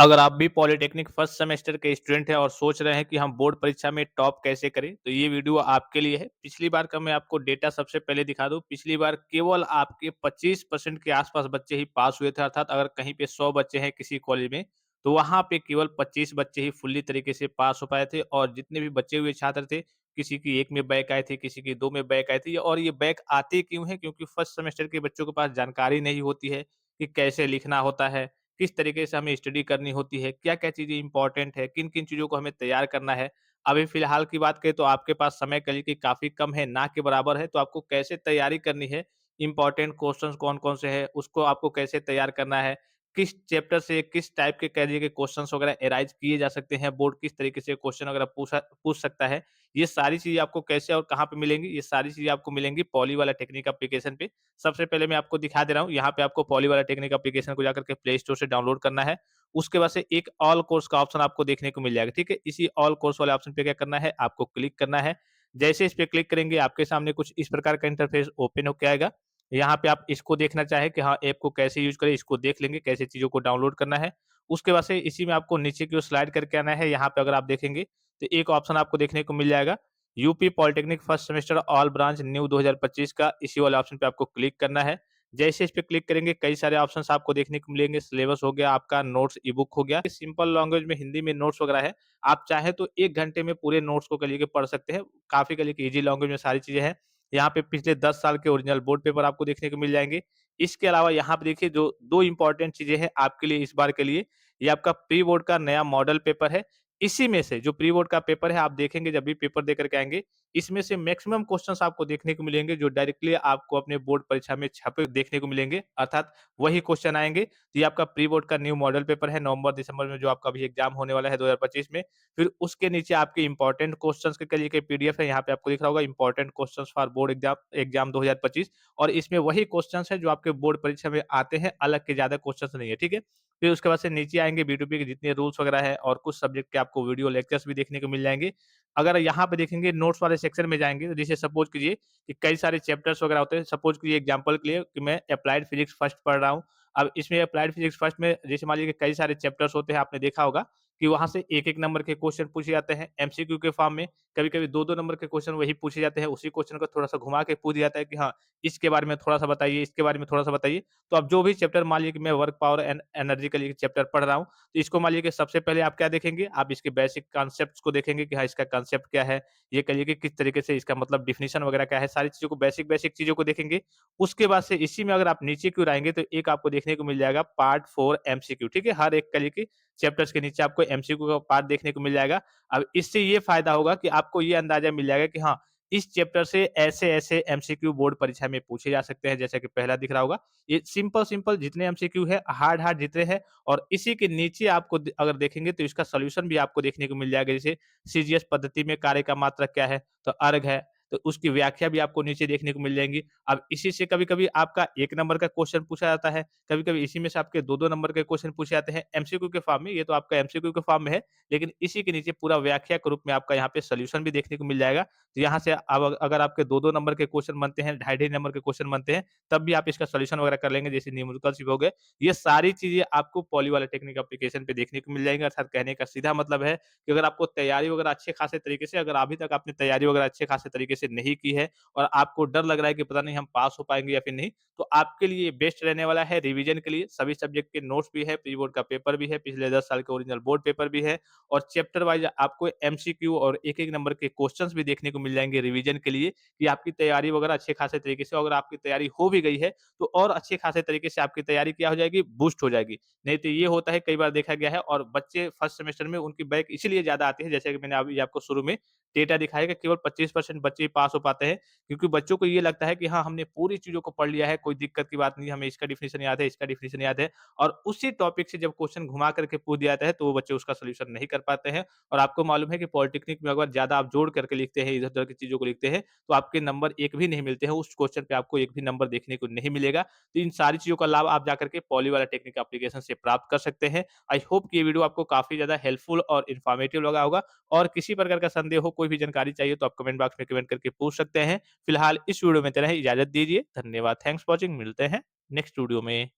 अगर आप भी पॉलिटेक्निक फर्स्ट सेमेस्टर के स्टूडेंट हैं और सोच रहे हैं कि हम बोर्ड परीक्षा में टॉप कैसे करें, तो ये वीडियो आपके लिए है। पिछली बार का मैं आपको डेटा सबसे पहले दिखा दूँ। पिछली बार केवल आपके 25% के आसपास बच्चे ही पास हुए थे, अर्थात अगर कहीं पे 100 बच्चे हैं किसी कॉलेज में, तो वहाँ पे केवल 25 बच्चे ही फुल्ली तरीके से पास हो पाए थे और जितने भी बचे हुए छात्र थे, किसी की 1 में बैक आए थे, किसी की 2 में बैक आए थे और ये बैक आते क्यों हैं? क्योंकि फर्स्ट सेमेस्टर के बच्चों के पास जानकारी नहीं होती है कि कैसे लिखना होता है, किस तरीके से हमें स्टडी करनी होती है, क्या-क्या चीज़ें इम्पोर्टेंट है, किन-किन चीज़ों को हमें तैयार करना है। अभी फ़िलहाल की बात करें तो आपके पास समय कल की काफ़ी कम है, ना के बराबर है, तो आपको कैसे तैयारी करनी है, इम्पोर्टेंट क्वेश्चंस कौन-कौन से हैं, उसको आपको कैसे तैयार करना है, किस चैप्टर से किस टाइप के कह लीजिए कि क्वेश्चंस वगैरह एराइज़ किए जा सकते हैं, बोर्ड किस तरीके से क्वेश्चन वगैरह पूछ सकता है। ये सारी चीज़ें आपको कैसे और कहाँ पे मिलेंगी, ये सारी चीज़ें आपको मिलेंगी पॉली वाला टेक्निक एप्लीकेशन पे। सबसे पहले मैं आपको दिखा दे रहा हूँ, यहाँ पे आपको पॉली वाला टेक्निक एप्लीकेशन को जाकर के प्ले स्टोर से डाउनलोड करना है। उसके बाद से एक ऑल कोर्स का ऑप्शन आपको देखने को मिल जाएगा, ठीक है? इसी ऑल कोर्स वाले ऑप्शन पे क्या करना है, आपको क्लिक करना है। जैसे इस पे क्लिक करेंगे, आपके सामने कुछ इस प्रकार का इंटरफेस ओपन होके आएगा। यहाँ पे आप इसको देखना चाहें कि हाँ, ऐप को कैसे यूज़ करें, इसको देख लेंगे, कैसे चीज़ों को डाउनलोड करना है। उसके बाद से इसी में आपको नीचे की ओर स्लाइड करके आना है। यहाँ पे अगर आप देखेंगे, तो एक ऑप्शन आपको देखने को मिल जाएगा, UP polytechnic first semester all branch new 2025 का, इसी वाले ऑप्शन पे आपको क्लिक करना है। जैसे इस पे क्लिक करेंगे कई सारे ऑप्शंस आपको देखने को मिलेंगे, सिलेबस हो गया आपका, नोट्स ई-बुक हो गया, सिंपल लैंग्वेज में हिंदी में नोट्स वगैरह है। आप चाहें तो 1 घंटे में पूरे नोट्स को कह पढ़ सकते हैं। काफ़ी कह लीजिए ईज़ी लैंग्वेज में सारी चीज़ें हैं। यहाँ पे पिछले 10 साल के ओरिजिनल बोर्ड पेपर आपको देखने को मिल जाएँगे। इसके अलावा यहाँ पे देखिए जो 2 इम्पोर्टेंट चीज़ें हैं आपके लिए इस बार के लिए, ये आपका प्री बोर्ड का नया मॉडल पेपर है। इसी में से जो प्री बोर्ड का पेपर है आप देखेंगे जब भी पेपर दे कर के आएँगे, इसमें से मैक्सिमम क्वेश्चंस आपको देखने को मिलेंगे जो डायरेक्टली आपको अपने बोर्ड परीक्षा में छपे देखने को मिलेंगे, अर्थात वही क्वेश्चन आएँगे। तो ये आपका प्री बोर्ड का न्यू मॉडल पेपर है नवंबर-दिसंबर में जो आपका अभी एग्ज़ाम होने वाला है 2025 में। फिर उसके नीचे आपके इम्पोर्टेंट क्वेश्चंस के लिए पीडीएफ है, यहाँ पे आपको दिख रहा होगा important questions for board exam 2025 और इसमें वही क्वेश्चंस हैं जो आपके बोर्ड परीक्षा में आते हैं, अलग के ज़्यादा क्वेश्चंस नहीं है, ठीक है? फिर उसके बाद से नीचे आएँगे बी2पी के जितने रूल्स वगैरह है और कुछ सब्जेक्ट के आपको वीडियो लेक्चर्स भी देखने को मिल जाएँगे। अगर यहाँ पे देखेंगे नोट्स वाले सेक्शन में जाएँगे, तो जैसे सपोज़ कीजिए कि कई सारे चैप्टर्स वगैरह होते हैं। सपोज़ कीजिए एग्जांपल के लिए कि मैं अप्लाइड फिजिक्स फर्स्ट पढ़ रहा हूँ। अब इसमें अप्लाइड फिजिक्स फर्स्ट में जैसे मान लीजिए कि कई सारे चैप्टर्स होते हैं, आपने देखा होगा कि वहाँ से 1-1 नंबर के क्वेश्चन पूछे जाते हैं एमसीक्यू के फॉर्म में। कभी-कभी 2-2 नंबर के क्वेश्चन वही पूछे जाते हैं। उसी क्वेश्चन को थोड़ा-सा घुमा के पूछ दिया जाता है कि हाँ, इसके बारे में थोड़ा-सा बताइए, इसके बारे में थोड़ा-सा बताइए। तो अब जो भी चैप्टर मान लीजिए कि मैं वर्क पावर एंड एनर्जी का लिए चैप्टर पढ़ रहा हूँ, तो इसको मान लीजिए कि सबसे पहले आप क्या देखेंगे, आप इसके बेसिक कॉन्सेप्ट्स को देखेंगे कि हाँ, इसका कॉन्सेप्ट क्या है, ये कहिए कि किस तरीके से इसका मतलब डेफिनिशन वगैरह क्या है, सारी चीज़ों को बेसिक-बेसिक चीज़ों को देखेंगे। उसके बाद से इसी में अगर आप नीचे की ओर आएँगे तो एक आपको देखने को मिल जाएगा पार्ट 4 एमसीक्यू, ठीक है? हर एक कली की चैप्टर्स के नीचे आपको एमसीक्यू का पार्ट देखने को मिल जाएगा। अब इससे ये फ़ायदा होगा कि आपको ये अंदाज़ा मिल जाएगा कि हाँ, इस चैप्टर से ऐसे-ऐसे एमसीक्यू बोर्ड परीक्षा में पूछे जा सकते हैं, जैसा कि पहला दिख रहा होगा। ये सिंपल-सिंपल जितने एमसीक्यू है, हार्ड-हार्ड जितने हैं और इसी के नीचे आपको अगर देखेंगे तो इसका सॉल्यूशन भी आपको देखने को मिल जाएगा। जैसे सीजीएस पद्धति में कार्य का मात्रक क्या है? तो अर्ग है, तो उसकी व्याख्या भी आपको नीचे देखने को मिल जाएँगी। अब इसी से कभी-कभी आपका 1 नंबर का क्वेश्चन पूछा जाता है, कभी-कभी इसी में से आपके 2-2 नंबर के क्वेश्चन पूछे जाते हैं एमसीक्यू के फॉर्म में, ये तो आपका एमसीक्यू के फॉर्म में है, लेकिन इसी के नीचे पूरा व्याख्या के रूप में आपका यहाँ पे सॉल्यूशन भी देखने को मिल जाएगा। तो यहाँ से अब अगर आपके 2-2 नंबर के क्वेश्चन बनते हैं, ढाई-ढाई नंबर के क्वेश्चन बनते हैं, तब भी आप इसका सॉल्यूशन वगैरह कर लेंगे, जैसे न्यूमेरिकल्स भी हो गए। ये सारी चीज़ें आपको पॉली वाला टेक्निक एप्लीकेशन पे देखने को मिल जाएँगी, अर्थात कहने का सीधा मतलब है कि अगर आपको तैयारी वगैरह अच्छे खासे तरीके से अगर अभी तक आपने तैयारी वगैरह अच्छे खासे तरीके से नहीं की है और आपको डर लग रहा है कि पता नहीं हम पास हो पाएँगे या फिर नहीं, तो आपके लिए बेस्ट रहने वाला है रिवीजन के लिए। सभी सब्जेक्ट के नोट्स भी है, प्री बोर्ड का पेपर भी है, पिछले 10 साल के ओरिजिनल बोर्ड पेपर भी है और चैप्टर वाइज़ आपको एमसीक्यू और एक-एक नंबर के क्वेश्चन्स भी देखने को मिल जाएँगे रिवीजन के लिए कि आपकी तैयारी वगैरह अच्छे खासे तरीके से अगर आपकी तैयारी हो भी गई है, तो और अच्छे खासे तरीके से आपकी तैयारी क्या हो जाएगी, बूस्ट हो जाएगी। नहीं तो ये होता है कई बार देखा गया है और बच्चे फर्स्ट सेमेस्टर में उनकी बैक इसीलिए ज़्यादा आती है, जैसे कि मैंने अभी आपको शुरू में डेटा दिखाया कि केवल 25% बच्चे ही पास हो पाते हैं, क्योंकि बच्चों को ये लगता है कि हाँ, हमने पूरी चीज़ों को पढ़ लिया है, कोई दिक्कत की बात नहीं, हमें इसका डेफिनिशन याद है, इसका डेफिनिशन याद है और उसी टॉपिक से जब क्वेश्चन घुमा करके पूछ दिया जाता है, तो वो बच्चे उसका सॉल्यूशन नहीं कर पाते हैं और आपको मालूम है कि पॉलिटेक्निक में अगर ज़्यादा आप जोड़ करके लिखते हैं, इधर-उधर की चीज़ों को लिखते हैं, तो आपके नंबर 1 भी नहीं मिलते हैं, उस क्वेश्चन पे आपको 1 भी नंबर देखने को नहीं मिलेगा। तो इन सारी चीज़ों का लाभ आप जाकर के पॉली वाला टेक्निक एप्लीकेशन से प्राप्त कर सकते हैं। आई होप कि ये वीडियो आपको काफ़ी ज़्यादा हेल्पफुल और इन्फॉर्मेटिव लगा होगा और किसी प्रकार का संदेह हो, कोई भी जानकारी चाहिए तो आप कमेंट बॉक्स में कमेंट करके पूछ सकते हैं। फिलहाल इस वीडियो में इतना ही, इजाज़त दीजिए। धन्यवाद, थैंक्स फॉर वॉचिंग, मिलते हैं नेक्स्ट वीडियो में।